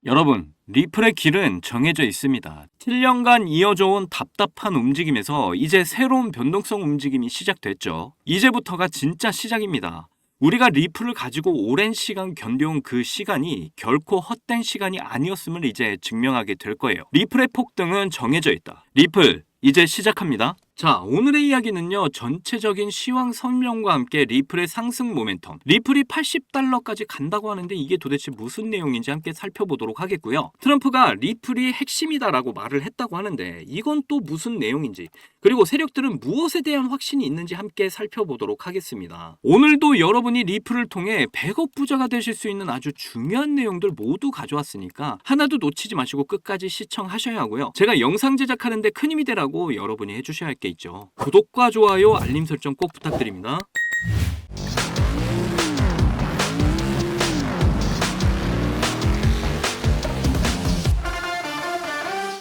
여러분, 리플의 길은 정해져 있습니다. 7년간 이어져온 답답한 움직임에서 이제 새로운 변동성 움직임이 시작됐죠. 이제부터가 진짜 시작입니다. 우리가 리플을 가지고 오랜 시간 견뎌온 그 시간이 결코 헛된 시간이 아니었음을 이제 증명하게 될 거예요. 리플의 폭등은 정해져 있다. 리플, 이제 시작합니다. 자, 오늘의 이야기는요, 전체적인 시황 설명과 함께 리플의 상승 모멘텀, 리플이 80달러까지 간다고 하는데 이게 도대체 무슨 내용인지 함께 살펴보도록 하겠고요. 트럼프가 리플이 핵심이다라고 말을 했다고 하는데 이건 또 무슨 내용인지, 그리고 세력들은 무엇에 대한 확신이 있는지 함께 살펴보도록 하겠습니다. 오늘도 여러분이 리플을 통해 100억 부자가 되실 수 있는 아주 중요한 내용들 모두 가져왔으니까 하나도 놓치지 마시고 끝까지 시청하셔야 하고요. 제가 영상 제작하는데 큰 힘이 되라고 여러분이 해주셔야 할 게 있죠. 구독과 좋아요, 알림 설정 꼭 부탁드립니다.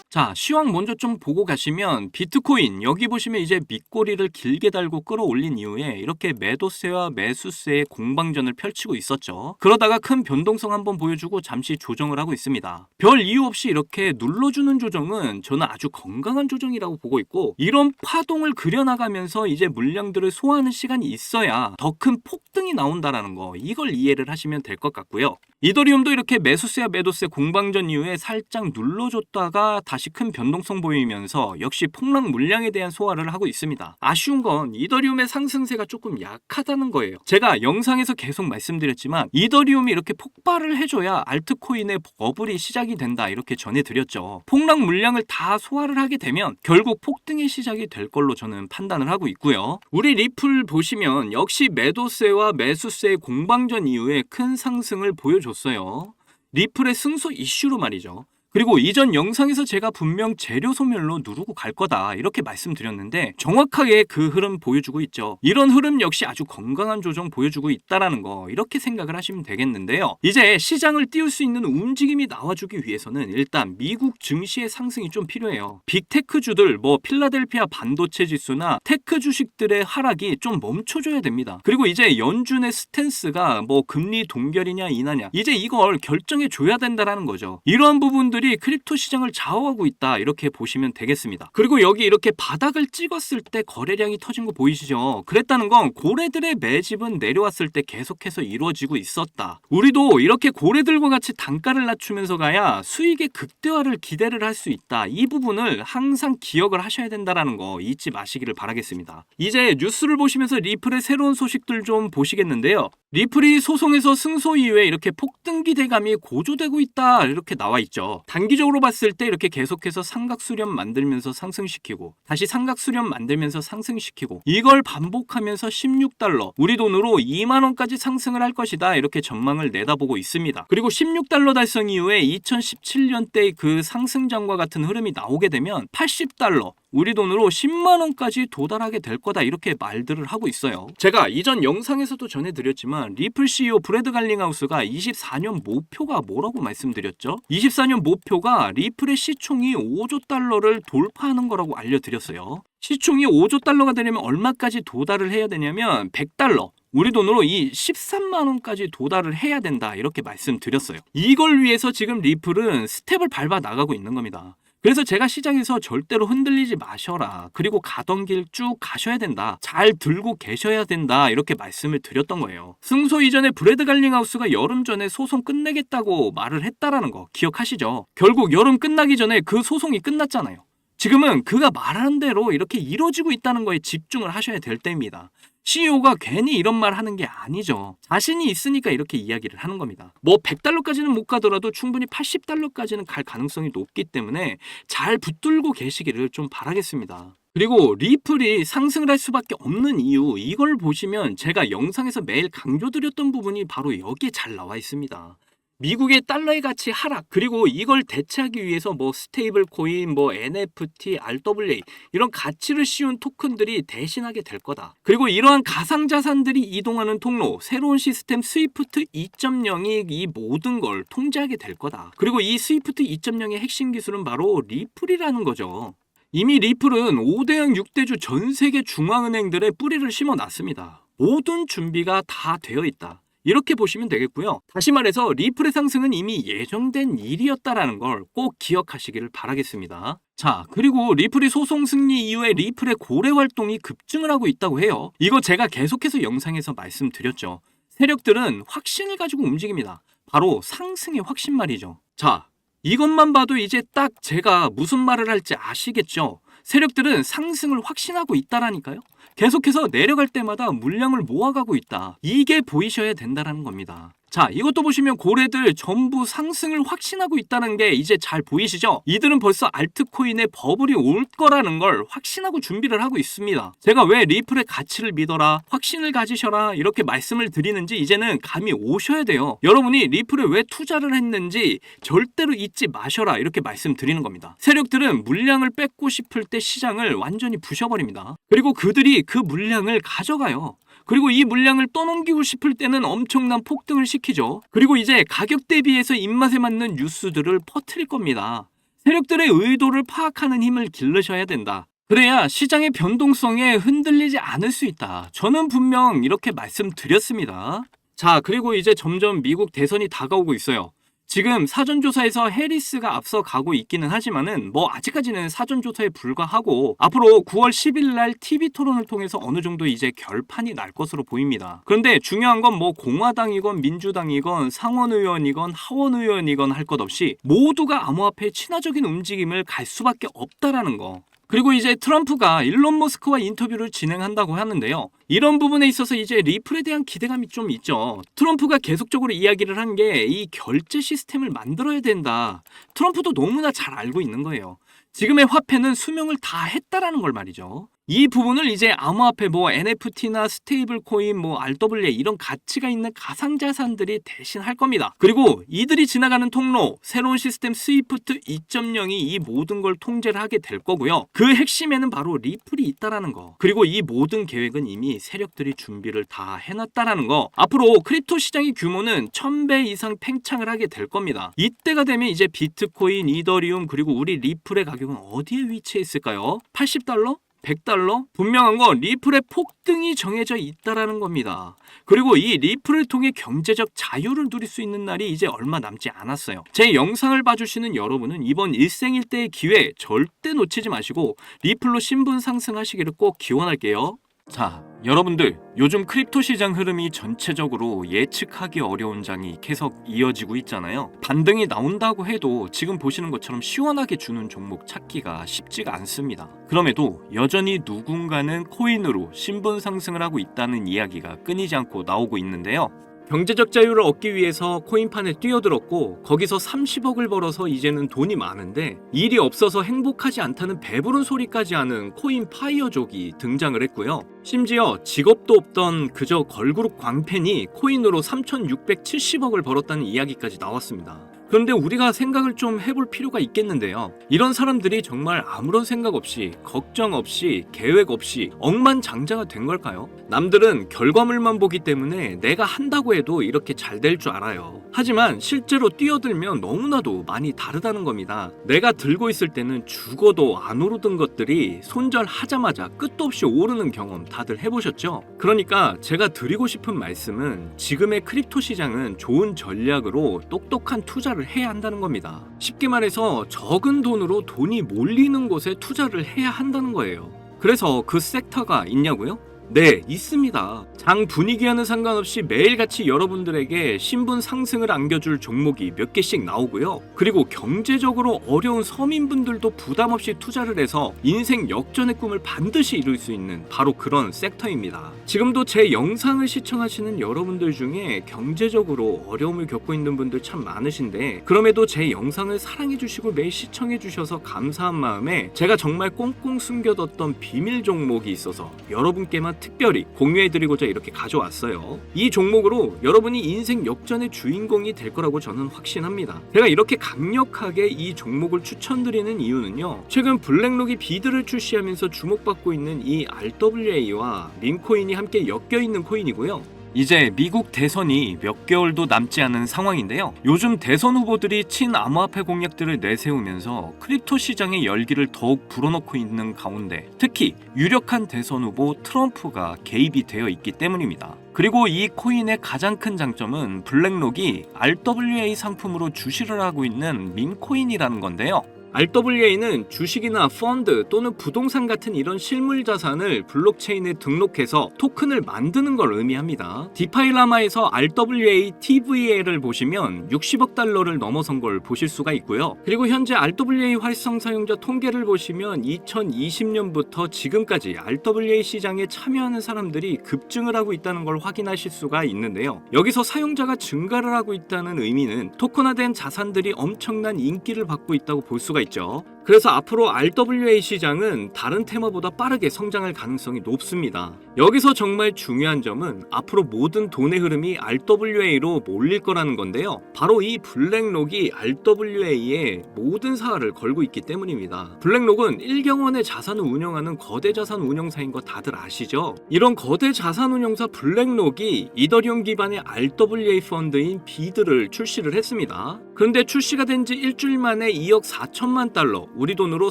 자, 시황 먼저 좀 보고 가시면 비트코인 여기 보시면 이제 밑꼬리를 길게 달고 끌어올린 이후에 이렇게 매도세와 매수세의 공방전을 펼치고 있었죠. 그러다가 큰 변동성 한번 보여주고 잠시 조정을 하고 있습니다. 별 이유 없이 이렇게 눌러주는 조정은 저는 아주 건강한 조정이라고 보고 있고, 이런 파동을 그려나가면서 이제 물량들을 소화하는 시간이 있어야 더 큰 폭등이 나온다라는 거, 이걸 이해를 하시면 될 것 같고요. 이더리움도 이렇게 매수세와 매도세 공방전 이후에 살짝 눌러줬다가 다시 큰 변동성 보이면서 역시 폭락 물량에 대한 소화를 하고 있습니다. 아쉬운 건 이더리움의 상승세가 조금 약하다는 거예요. 제가 영상에서 계속 말씀드렸지만 이더리움이 이렇게 폭발을 해줘야 알트코인의 버블이 시작이 된다 이렇게 전해드렸죠. 폭락 물량을 다 소화를 하게 되면 결국 폭등의 시작이 될 걸로 저는 판단을 하고 있고요. 우리 리플 보시면 역시 매도세와 매수세의 공방전 이후에 큰 상승을 보여줬어요. 리플의 승소 이슈로 말이죠. 그리고 이전 영상에서 제가 분명 재료 소멸로 누르고 갈 거다 이렇게 말씀드렸는데 정확하게 그 흐름 보여주고 있죠. 이런 흐름 역시 아주 건강한 조정 보여주고 있다라는 거, 이렇게 생각을 하시면 되겠는데요. 이제 시장을 띄울 수 있는 움직임이 나와주기 위해서는 일단 미국 증시의 상승이 좀 필요해요. 빅테크주들 필라델피아 반도체 지수나 테크 주식들의 하락이 좀 멈춰줘야 됩니다. 그리고 이제 연준의 스탠스가 금리 동결이냐 인하냐, 이제 이걸 결정해 줘야 된다라는 거죠. 이러한 부분들이 크립토 시장을 좌우하고 있다 이렇게 보시면 되겠습니다. 그리고 여기 이렇게 바닥을 찍었을 때 거래량이 터진 거 보이시죠? 그랬다는 건 고래들의 매집은 내려왔을 때 계속해서 이루어지고 있었다. 우리도 이렇게 고래들과 같이 단가를 낮추면서 가야 수익의 극대화를 기대를 할 수 있다. 이 부분을 항상 기억을 하셔야 된다는 거 잊지 마시기를 바라겠습니다. 이제 뉴스를 보시면서 리플의 새로운 소식들 좀 보시겠는데요. 리플이 소송에서 승소 이후에 이렇게 폭등 기대감이 고조되고 있다 이렇게 나와 있죠. 단기적으로 봤을 때 이렇게 계속해서 삼각수렴 만들면서 상승시키고 다시 삼각수렴 만들면서 상승시키고 이걸 반복하면서 16달러, 우리 돈으로 2만원까지 상승을 할 것이다 이렇게 전망을 내다보고 있습니다. 그리고 16달러 달성 이후에 2017년대 그 상승장과 같은 흐름이 나오게 되면 80달러, 우리 돈으로 10만원까지 도달하게 될 거다 이렇게 말들을 하고 있어요. 제가 이전 영상에서도 전해드렸지만 리플 CEO 브래드 갈링하우스가 24년 목표가 뭐라고 말씀드렸죠? 24년 목표가 리플의 시총이 5조 달러를 돌파하는 거라고 알려드렸어요. 시총이 5조 달러가 되려면 얼마까지 도달을 해야 되냐면 100달러, 우리 돈으로 이 13만원까지 도달을 해야 된다 이렇게 말씀드렸어요. 이걸 위해서 지금 리플은 스텝을 밟아 나가고 있는 겁니다. 그래서 제가 시장에서 절대로 흔들리지 마셔라, 그리고 가던 길 쭉 가셔야 된다, 잘 들고 계셔야 된다 이렇게 말씀을 드렸던 거예요. 승소 이전에 브래드 갈링하우스가 여름 전에 소송 끝내겠다고 말을 했다라는 거 기억하시죠? 결국 여름 끝나기 전에 그 소송이 끝났잖아요. 지금은 그가 말하는 대로 이렇게 이루어지고 있다는 거에 집중을 하셔야 될 때입니다. CEO가 괜히 이런 말 하는 게 아니죠. 자신이 있으니까 이렇게 이야기를 하는 겁니다. 100달러까지는 못 가더라도 충분히 80달러까지는 갈 가능성이 높기 때문에 잘 붙들고 계시기를 좀 바라겠습니다. 그리고 리플이 상승을 할 수밖에 없는 이유, 이걸 보시면 제가 영상에서 매일 강조드렸던 부분이 바로 여기에 잘 나와 있습니다. 미국의 달러의 가치 하락, 그리고 이걸 대체하기 위해서 스테이블 코인, NFT, RWA 이런 가치를 씌운 토큰들이 대신하게 될 거다. 그리고 이러한 가상자산들이 이동하는 통로, 새로운 시스템 스위프트 2.0이 이 모든 걸 통제하게 될 거다. 그리고 이 스위프트 2.0의 핵심 기술은 바로 리플이라는 거죠. 이미 리플은 5대양 6대주 전 세계 중앙은행들의 뿌리를 심어놨습니다. 모든 준비가 다 되어 있다. 이렇게 보시면 되겠고요. 다시 말해서 리플의 상승은 이미 예정된 일이었다라는 걸 꼭 기억하시기를 바라겠습니다. 자, 그리고 리플이 소송 승리 이후에 리플의 고래 활동이 급증을 하고 있다고 해요. 이거 제가 계속해서 영상에서 말씀드렸죠. 세력들은 확신을 가지고 움직입니다. 바로 상승의 확신 말이죠. 자, 이것만 봐도 이제 딱 제가 무슨 말을 할지 아시겠죠? 세력들은 상승을 확신하고 있다라니까요. 계속해서 내려갈 때마다 물량을 모아가고 있다. 이게 보이셔야 된다는 겁니다. 자, 이것도 보시면 고래들 전부 상승을 확신하고 있다는 게 이제 잘 보이시죠? 이들은 벌써 알트코인에 버블이 올 거라는 걸 확신하고 준비를 하고 있습니다. 제가 왜 리플의 가치를 믿어라, 확신을 가지셔라 이렇게 말씀을 드리는지 이제는 감이 오셔야 돼요. 여러분이 리플에 왜 투자를 했는지 절대로 잊지 마셔라 이렇게 말씀드리는 겁니다. 세력들은 물량을 뺏고 싶을 때 시장을 완전히 부셔버립니다. 그리고 그들이 그 물량을 가져가요. 그리고 이 물량을 떠넘기고 싶을 때는 엄청난 폭등을 시키죠. 그리고 이제 가격 대비해서 입맛에 맞는 뉴스들을 퍼뜨릴 겁니다. 세력들의 의도를 파악하는 힘을 기르셔야 된다. 그래야 시장의 변동성에 흔들리지 않을 수 있다. 저는 분명 이렇게 말씀드렸습니다. 자, 그리고 이제 점점 미국 대선이 다가오고 있어요. 지금 사전조사에서 해리스가 앞서 가고 있기는 하지만은 아직까지는 사전조사에 불과하고 앞으로 9월 10일 날 TV 토론을 통해서 어느 정도 이제 결판이 날 것으로 보입니다. 그런데 중요한 건 공화당이건 민주당이건 상원의원이건 하원의원이건 할 것 없이 모두가 암호화폐의 친화적인 움직임을 갈 수밖에 없다라는 거. 그리고 이제 트럼프가 일론 머스크와 인터뷰를 진행한다고 하는데요. 이런 부분에 있어서 이제 리플에 대한 기대감이 좀 있죠. 트럼프가 계속적으로 이야기를 한 게 이 결제 시스템을 만들어야 된다. 트럼프도 너무나 잘 알고 있는 거예요. 지금의 화폐는 수명을 다 했다라는 걸 말이죠. 이 부분을 이제 암호화폐 NFT나 스테이블 코인 RWA 이런 가치가 있는 가상자산들이 대신 할 겁니다. 그리고 이들이 지나가는 통로, 새로운 시스템 스위프트 2.0이 이 모든 걸 통제를 하게 될 거고요. 그 핵심에는 바로 리플이 있다라는 거. 그리고 이 모든 계획은 이미 세력들이 준비를 다 해놨다라는 거. 앞으로 크립토 시장의 규모는 1000배 이상 팽창을 하게 될 겁니다. 이때가 되면 이제 비트코인, 이더리움 그리고 우리 리플의 가격은 어디에 위치해 있을까요? 80달러? 100달러? 분명한 건 리플의 폭등이 정해져 있다라는 겁니다. 그리고 이 리플을 통해 경제적 자유를 누릴 수 있는 날이 이제 얼마 남지 않았어요. 제 영상을 봐주시는 여러분은 이번 일생일대의 기회 절대 놓치지 마시고 리플로 신분 상승하시기를 꼭 기원할게요. 자, 여러분들 요즘 크립토 시장 흐름이 전체적으로 예측하기 어려운 장이 계속 이어지고 있잖아요. 반등이 나온다고 해도 지금 보시는 것처럼 시원하게 주는 종목 찾기가 쉽지가 않습니다. 그럼에도 여전히 누군가는 코인으로 신분 상승을 하고 있다는 이야기가 끊이지 않고 나오고 있는데요. 경제적 자유를 얻기 위해서 코인판에 뛰어들었고 거기서 30억을 벌어서 이제는 돈이 많은데 일이 없어서 행복하지 않다는 배부른 소리까지 하는 코인 파이어족이 등장을 했고요. 심지어 직업도 없던 그저 걸그룹 광팬이 코인으로 3,670억을 벌었다는 이야기까지 나왔습니다. 그런데 우리가 생각을 좀 해볼 필요가 있겠는데요. 이런 사람들이 정말 아무런 생각 없이, 걱정 없이, 계획 없이 억만장자가 된 걸까요? 남들은 결과물만 보기 때문에 내가 한다고 해도 이렇게 잘 될 줄 알아요. 하지만 실제로 뛰어들면 너무나도 많이 다르다는 겁니다. 내가 들고 있을 때는 죽어도 안 오르던 것들이 손절하자마자 끝도 없이 오르는 경험 다들 해보셨죠? 그러니까 제가 드리고 싶은 말씀은 지금의 크립토 시장은 좋은 전략으로 똑똑한 투자를 해야 한다는 겁니다. 쉽게 말해서 적은 돈으로 돈이 몰리는 곳에 투자를 해야 한다는 거예요. 그래서 그 섹터가 있냐고요? 네, 있습니다. 장 분위기와는 상관없이 매일같이 여러분들에게 신분 상승을 안겨줄 종목이 몇 개씩 나오고요. 그리고 경제적으로 어려운 서민분들도 부담 없이 투자를 해서 인생 역전의 꿈을 반드시 이룰 수 있는 바로 그런 섹터입니다. 지금도 제 영상을 시청하시는 여러분들 중에 경제적으로 어려움을 겪고 있는 분들 참 많으신데 그럼에도 제 영상을 사랑해주시고 매일 시청해주셔서 감사한 마음에 제가 정말 꽁꽁 숨겨뒀던 비밀 종목이 있어서 여러분께만 특별히 공유해드리고자 이렇게 가져왔어요. 이 종목으로 여러분이 인생 역전의 주인공이 될 거라고 저는 확신합니다. 제가 이렇게 강력하게 이 종목을 추천드리는 이유는요. 최근 블랙록이 비드를 출시하면서 주목받고 있는 이 RWA와 밈코인이 함께 엮여있는 코인이고요. 이제 미국 대선이 몇 개월도 남지 않은 상황인데요. 요즘 대선 후보들이 친암호화폐 공약들을 내세우면서 크립토 시장의 열기를 더욱 불어넣고 있는 가운데 특히 유력한 대선 후보 트럼프가 개입이 되어 있기 때문입니다. 그리고 이 코인의 가장 큰 장점은 블랙록이 RWA 상품으로 주시를 하고 있는 민코인이라는 건데요. RWA는 주식이나 펀드 또는 부동산 같은 이런 실물 자산을 블록체인에 등록해서 토큰을 만드는 걸 의미합니다. 디파이라마에서 RWA TVL을 보시면 60억 달러를 넘어선 걸 보실 수가 있고요. 그리고 현재 RWA 활성 사용자 통계를 보시면 2020년부터 지금까지 RWA 시장에 참여하는 사람들이 급증을 하고 있다는 걸 확인하실 수가 있는데요. 여기서 사용자가 증가를 하고 있다는 의미는 토큰화된 자산들이 엄청난 인기를 받고 있다고 볼 수가 있죠. 그래서 앞으로 RWA 시장은 다른 테마보다 빠르게 성장할 가능성이 높습니다. 여기서 정말 중요한 점은 앞으로 모든 돈의 흐름이 RWA로 몰릴 거라는 건데요. 바로 이 블랙록이 RWA에 모든 사활을 걸고 있기 때문입니다. 블랙록은 1경원의 자산을 운영하는 거대 자산 운용사인 거 다들 아시죠? 이런 거대 자산 운용사 블랙록이 이더리움 기반의 RWA 펀드인 비드를 출시를 했습니다. 그런데 출시가 된 지 일주일 만에 2억 4천만 달러, 우리 돈으로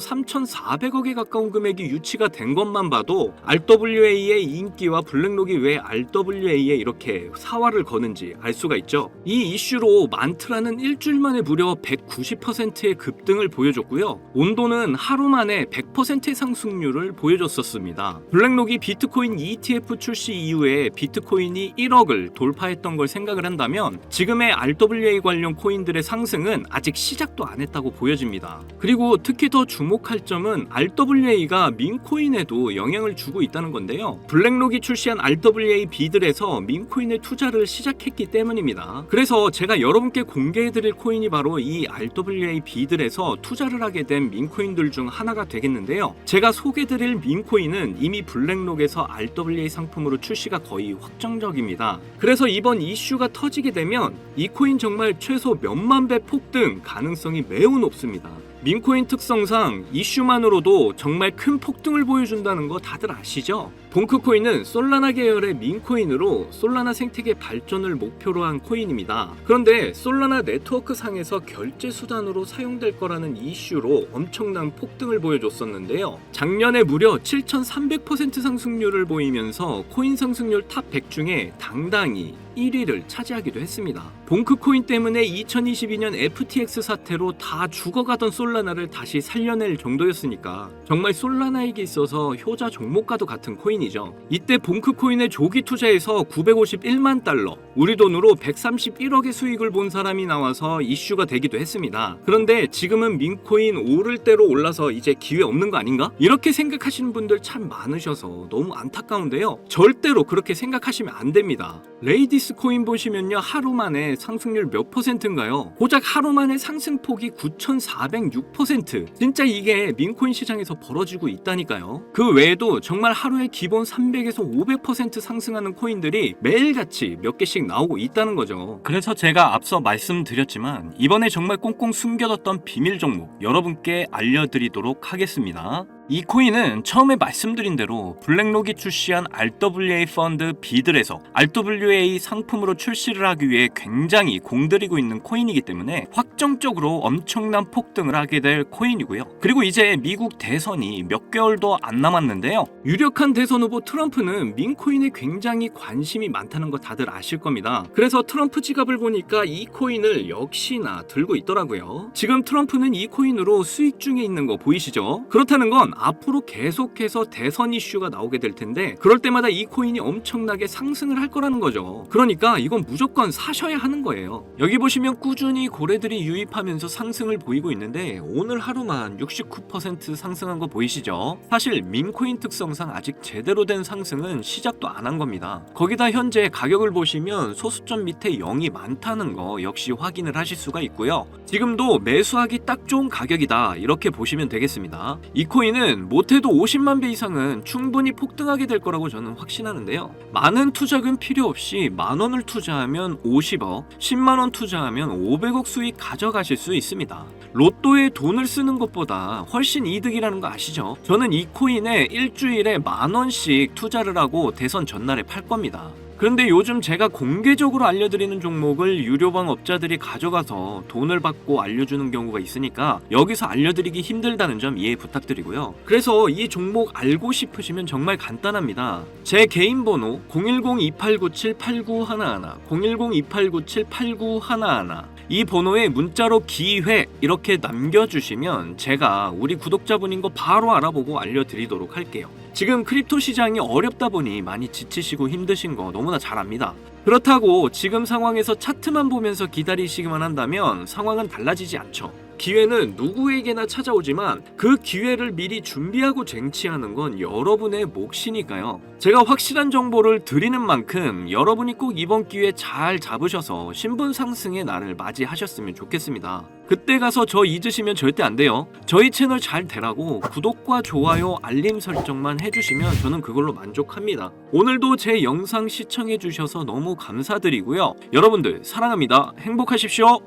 3,400억에 가까운 금액이 유치가 된 것만 봐도 RWA의 인기와 블랙록이 왜 RWA에 이렇게 사활을 거는지 알 수가 있죠. 이 이슈로 만트라는 일주일 만에 무려 190%의 급등을 보여줬고요. 온도는 하루 만에 100%의 상승률을 보여줬었습니다. 블랙록이 비트코인 ETF 출시 이후에 비트코인이 1억을 돌파했던 걸 생각을 한다면 지금의 RWA 관련 코인들의 상승은 아직 시작도 안 했다고 보여집니다. 그리고 특히 더 주목할 점은 RWA가 민코인에도 영향을 주고 있다는 건데요. 블랙록이 출시한 RWA 비들에서 민코인에 투자를 시작했기 때문입니다. 그래서 제가 여러분께 공개해드릴 코인이 바로 이 RWA 비들에서 투자를 하게 된 민코인들 중 하나가 되겠는데요. 제가 소개해드릴 민코인은 이미 블랙록에서 RWA 상품으로 출시가 거의 확정적입니다. 그래서 이번 이슈가 터지게 되면 이 코인 정말 최소 몇만 배 폭등 가능성이 매우 높습니다. 민코인 특성상 이슈만으로도 정말 큰 폭등을 보여준다는 거 다들 아시죠? 봉크코인은 솔라나 계열의 민코인으로 솔라나 생태계 발전을 목표로 한 코인입니다. 그런데 솔라나 네트워크 상에서 결제 수단으로 사용될 거라는 이슈로 엄청난 폭등을 보여줬었는데요. 작년에 무려 7,300% 상승률을 보이면서 코인 상승률 탑 100 중에 당당히 1위를 차지하기도 했습니다. 봉크코인 때문에 2022년 FTX 사태로 다 죽어가던 솔라나를 다시 살려낼 정도였으니까 정말 솔라나에게 있어서 효자 종목과도 같은 코인이죠. 이때 봉크코인에 조기 투자해서 951만 달러, 우리 돈으로 131억의 수익을 본 사람이 나와서 이슈가 되기도 했습니다. 그런데 지금은 민코인 오를 대로 올라서 이제 기회 없는 거 아닌가? 이렇게 생각하시는 분들 참 많으셔서 너무 안타까운데요. 절대로 그렇게 생각하시면 안 됩니다. 레이디스 코인 보시면요, 하루 만에 상승률 몇 %인가요? 고작 하루 만에 상승폭이 9,406%. 진짜 이게 민코인 시장에서 벌어지고 있다니까요. 그 외에도 정말 하루에 기본 300에서 500% 상승하는 코인들이 매일같이 몇 개씩 나오고 있다는 거죠. 그래서 제가 앞서 말씀드렸지만 이번에 정말 꽁꽁 숨겨뒀던 비밀 종목 여러분께 알려드리도록 하겠습니다. 이 코인은 처음에 말씀드린 대로 블랙록이 출시한 RWA 펀드 비들에서 RWA 상품으로 출시를 하기 위해 굉장히 공들이고 있는 코인이기 때문에 확정적으로 엄청난 폭등을 하게 될 코인이고요. 그리고 이제 미국 대선이 몇 개월도 안 남았는데요. 유력한 대선 후보 트럼프는 민코인에 굉장히 관심이 많다는 거 다들 아실 겁니다. 그래서 트럼프 지갑을 보니까 이 코인을 역시나 들고 있더라고요. 지금 트럼프는 이 코인으로 수익 중에 있는 거 보이시죠? 그렇다는 건 앞으로 계속해서 대선 이슈가 나오게 될 텐데 그럴 때마다 이 코인이 엄청나게 상승을 할 거라는 거죠. 그러니까 이건 무조건 사셔야 하는 거예요. 여기 보시면 꾸준히 고래들이 유입하면서 상승을 보이고 있는데 오늘 하루만 69% 상승한 거 보이시죠? 사실 민코인 특성상 아직 제대로 된 상승은 시작도 안 한 겁니다. 거기다 현재 가격을 보시면 소수점 밑에 0이 많다는 거 역시 확인을 하실 수가 있고요. 지금도 매수하기 딱 좋은 가격이다 이렇게 보시면 되겠습니다. 이 코인은 못해도 50만 배 이상은 충분히 폭등하게 될 거라고 저는 확신하는데요. 많은 투자금 필요 없이 만원을 투자하면 50억, 10만원 투자하면 500억 수익 가져가실 수 있습니다. 로또에 돈을 쓰는 것보다 훨씬 이득이라는 거 아시죠? 저는 이 코인에 일주일에 만원씩 투자를 하고 대선 전날에 팔 겁니다. 그런데 요즘 제가 공개적으로 알려드리는 종목을 유료방 업자들이 가져가서 돈을 받고 알려주는 경우가 있으니까 여기서 알려드리기 힘들다는 점 이해 부탁드리고요. 그래서 이 종목 알고 싶으시면 정말 간단합니다. 제 개인 번호 010-2897-8911 010-2897-8911 이 번호에 문자로 기회 이렇게 남겨주시면 제가 우리 구독자분인 거 바로 알아보고 알려드리도록 할게요. 지금 크립토 시장이 어렵다 보니 많이 지치시고 힘드신 거 너무나 잘 압니다. 그렇다고 지금 상황에서 차트만 보면서 기다리시기만 한다면 상황은 달라지지 않죠. 기회는 누구에게나 찾아오지만 그 기회를 미리 준비하고 쟁취하는 건 여러분의 몫이니까요. 제가 확실한 정보를 드리는 만큼 여러분이 꼭 이번 기회 잘 잡으셔서 신분 상승의 날을 맞이하셨으면 좋겠습니다. 그때 가서 저 잊으시면 절대 안 돼요. 저희 채널 잘 되라고 구독과 좋아요, 알림 설정만 해주시면 저는 그걸로 만족합니다. 오늘도 제 영상 시청해주셔서 너무 감사드리고요. 여러분들 사랑합니다. 행복하십시오.